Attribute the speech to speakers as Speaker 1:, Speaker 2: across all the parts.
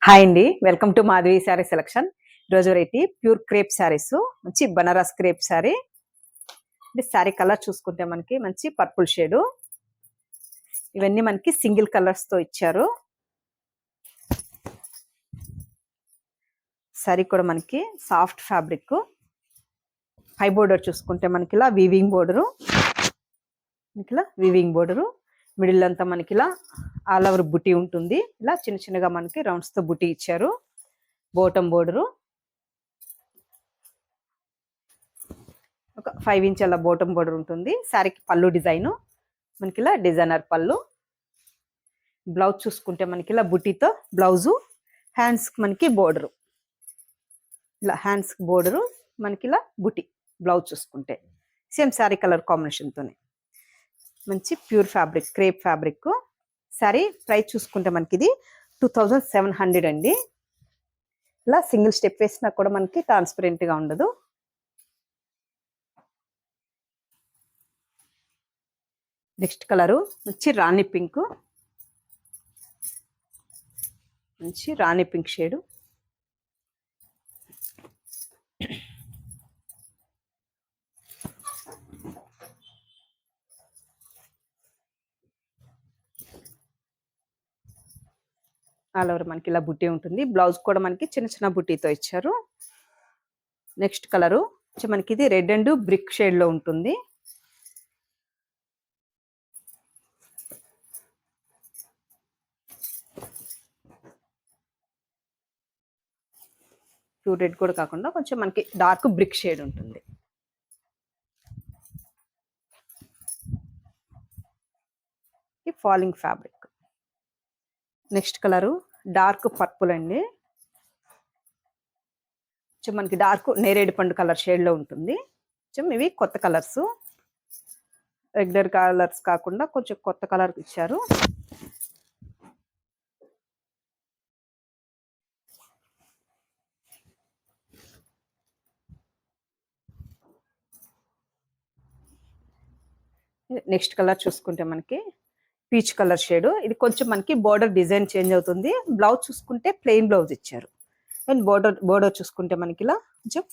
Speaker 1: Hi అండి, welcome to Madhavi sari selection. ఈరోజు variety pure crepe saris, మంచి బనారస్ క్రేప్ శారీ. శారీ కలర్ చూసుకుంటే మనకి మంచి పర్పుల్ షేడు. ఇవన్నీ మనకి సింగిల్ కలర్స్ తో ఇచ్చారు. శారీ కూడా మనకి సాఫ్ట్ ఫ్యాబ్రిక్. హై బోర్డర్ చూసుకుంటే మనకి ఇలా వీవింగ్ బోర్డరు, మిడిల్ అంతా మనకి ఇలా ఆల్ ఓవర్ బుటీ ఉంటుంది. ఇలా చిన్న చిన్నగా మనకి రౌండ్స్ తో బుటీ ఇచ్చారు. బోటం బోర్డరు, ఒక 5 ఇంచ్ అలా బోటం బోర్డర్ ఉంటుంది. శారీకి పళ్ళు డిజైన్ మనకి ఇలా డిజైనర్ పళ్ళు. బ్లౌజ్ చూసుకుంటే మనకి ఇలా బుటీతో బ్లౌజు, హ్యాండ్స్ మనకి బోర్డరు, ఇలా హ్యాండ్స్ బోర్డరు, మనకి ఇలా బుటీ. బ్లౌజ్ చూసుకుంటే సేమ్ శారీ కలర్ కాంబినేషన్ తోనే మంచి pure fabric, crepe fabric. Sari price చూసుకుంటే మనకి ఇది 2700 అండి. ఇలా సింగిల్ స్టెప్ వేసినా కూడా మనకి ట్రాన్స్పరెంట్ గా ఉండదు. నెక్స్ట్ కలరు మంచి రాణి పింక్, మంచి రాణి పింక్ షేడు. ఆల్ ఓవర్ మనకి ఇలా బుట్టి ఉంటుంది. బ్లౌజ్ కూడా మనకి చిన్న చిన్న బుట్టీతో ఇచ్చారు. నెక్స్ట్ కలరు మనకి ఇది రెడ్ అండ్ బ్రిక్ షేడ్ లో ఉంటుంది. ప్యూర్ రెడ్ కూడా కాకుండా కొంచెం మనకి డార్క్ బ్రిక్ షేడ్ ఉంటుంది. Falling fabric. Next colour dark purple అండి. మనకి డార్క్ నేరేడు పండు కలర్ షేడ్ లో ఉంటుంది. ఇవి కొత్త కలర్స్, రెగ్యులర్ కలర్స్ కాకుండా కొంచెం కొత్త కలర్ ఇచ్చారు. నెక్స్ట్ కలర్ చూసుకుంటే మనకి పీచ్ కలర్ షేడ్. ఇది కొంచెం మనకి బోర్డర్ డిజైన్ చేంజ్ అవుతుంది. బ్లౌజ్ చూసుకుంటే ప్లెయిన్ బ్లౌజ్ ఇచ్చారు. అండ్ బోర్డర్ చూసుకుంటే మనకి ఇలా కొంచెం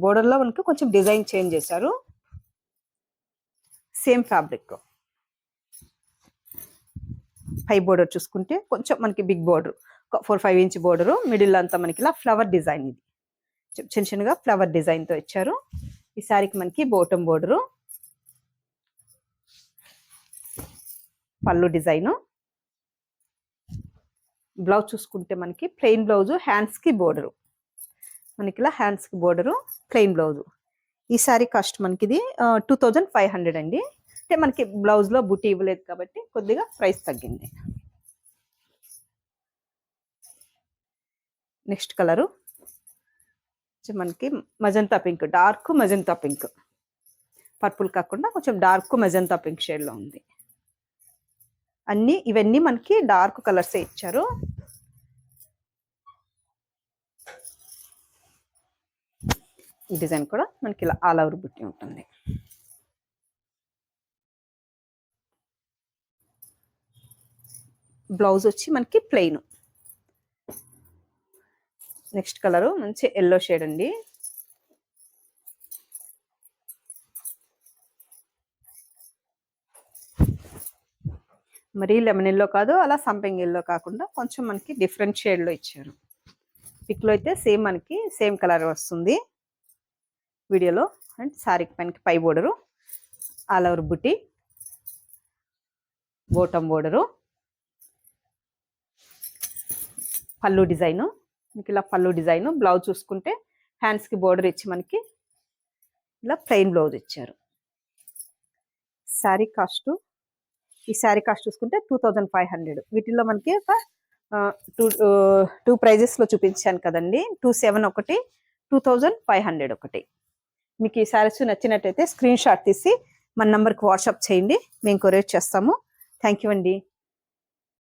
Speaker 1: బోర్డర్ లో మనకి కొంచెం డిజైన్ చేంజ్ చేశారు. Same fabric. హై బోర్డర్ చూసుకుంటే కొంచెం మనకి big border, 4-5 inch border. Middle అంతా మనకి ఇలా ఫ్లవర్ డిజైన్, ఇది చిన్న చిన్నగా ఫ్లవర్ డిజైన్ తో ఇచ్చారు. ఈ శారీకి మనకి బోటం బోర్డరు, పళ్ళు డిజైను. బ్లౌజ్ చూసుకుంటే మనకి ప్లెయిన్ బ్లౌజు, హ్యాండ్స్ కి బోర్డరు, మనకి ఇలా హ్యాండ్స్ కి బోర్డరు, ప్లెయిన్ బ్లౌజు. ఈ శారీ కాస్ట్ మనకి ఇది 2500 అండి. అంటే మనకి బ్లౌజ్ లో బుట్టి ఇవ్వలేదు కాబట్టి కొద్దిగా ప్రైస్ తగ్గింది. నెక్స్ట్ కలరు మనకి magenta pink, dark magenta pink, purple కాకుండా కొంచెం డార్క్ మజంతా పింక్ షేడ్ లో ఉంది. ఇవన్నీ మనకి డార్క్ కలర్స్ ఇచ్చారు. ఈ డిజైన్ కూడా మనకి ఇలా ఆల్ ఓవర్ బుట్టి ఉంటుంది. బ్లౌజ్ వచ్చి మనకి ప్లెయిన్. నెక్స్ట్ కలరు మంచి ఎల్లో షేడ్ అండి. మరీ లెమన్ ఎల్లో కాదు, అలా సంపింగ్ ఎల్లో కాకుండా కొంచెం మనకి డిఫరెంట్ షేడ్ లో ఇచ్చారు. పిక్ లో అయితే సేమ్ మనకి సేమ్ కలర్ వస్తుంది వీడియోలో. అండ్ శారీకి మనకి పై బోర్డరు, ఆల్ ఓవర్ బుట్టి, బోటం బోర్డరు, పళ్ళు డిజైను, మనకి ఇలా పళ్ళు డిజైను. బ్లౌజ్ చూసుకుంటే హ్యాండ్స్ కి బోర్డర్ ఇచ్చి మనకి ఇలా ప్లెయిన్ బ్లౌజ్ ఇచ్చారు. ఈ శారీ కాస్ట్ చూసుకుంటే 2500. వీటిల్లో మనకి ఒక టూ ప్రైజెస్ లో చూపించాను కదండి. 27 ఒకటి, 2500 ఒకటి. మీకు ఈ శారీస్ నచ్చినట్టయితే స్క్రీన్ షాట్ తీసి మన నంబర్కి వాట్సాప్ చేయండి, మేము కొరియర్ చేస్తాము. థ్యాంక్ యూ అండి.